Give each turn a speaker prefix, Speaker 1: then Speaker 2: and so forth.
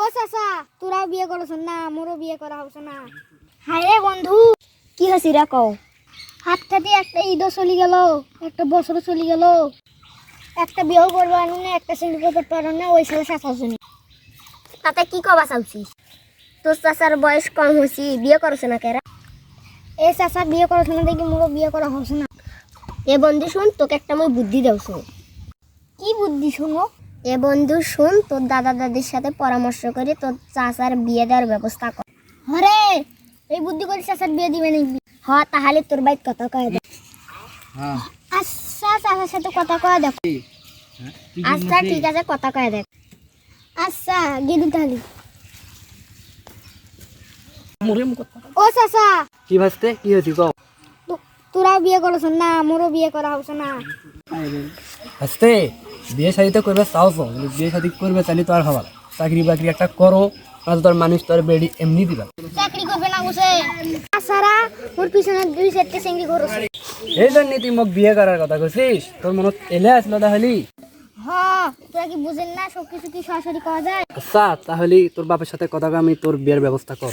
Speaker 1: ও চাচা, তোরাও বিয়ে করছ না, মোরও বিয়ে করা হচ্ছে না। হায় রে বন্ধু,
Speaker 2: কি হয়েছে রে কও?
Speaker 1: হাতটাতে একটা ঈদও চলে গেল, একটা বছরও চলে গেল, একটা বিয়েও করবো না, একটা সিঙ্গি করতে পারো না, ওই সাথে চাচার জন্য।
Speaker 2: তাতে কি কবা চাউছিস? তোর চাচার বয়স কম হয়েছি, বিয়ে করছে না কেরা?
Speaker 1: এ চাচা বিয়ে করছ না দেখি মোরও বিয়ে করা হচ্ছে না।
Speaker 2: এ বন্ধু শুন, তোকে একটা মই বুদ্ধি দেওছো।
Speaker 1: কি বুদ্ধি শুনো?
Speaker 2: এ বন্ধু শুন, তোর দাদা দাদির সাথে পরামর্শ করে তোর চাচার বিয়ে দেওয়ার ব্যবস্থা কর।
Speaker 1: হরে, এই বুদ্ধি করে চাচার বিয়ে দিবে নাকি?
Speaker 2: তাহলে তোর বাইক কথা কয়ে দে।
Speaker 1: আচ্ছা, চাচার সাথে কথা কয়া দেখো।
Speaker 2: আচ্ছা ঠিক আছে, কথা কয়ে দেখ।
Speaker 1: আচ্ছা গেলু তাহলে। ও চাচা,
Speaker 3: কি ভাসতে কি হয়েছে কও?
Speaker 1: তোরাও বিয়ে করছ না, মোরও বিয়ে করা হচ্ছে না।
Speaker 3: ভাসতে বিয়ে শাদি তো করবে চাওছো, বিয়ে শাদি করবে চাইলে তো আর হবার চাকরি বাকরি একটা করো, না তো তোর মানুষ তোর বেড়ি এমনি দিবা।
Speaker 1: চাকরি করবে না বসে তাছাড়া ওর পিছনে 2-4টা চিংড়ি করছে।
Speaker 3: এই জন্য তুই মোক বিয়ে করার কথা কইছিস, তোর মনত এলে আসলো তাহলে।
Speaker 1: তোরা কি বুঝেন না, সবকিছু কি সরাসরি করা যায়?
Speaker 3: আচ্ছা তাহলে তোর বাপের সাথে কথা কয়ে আমি তোর বিয়ের ব্যবস্থা কর।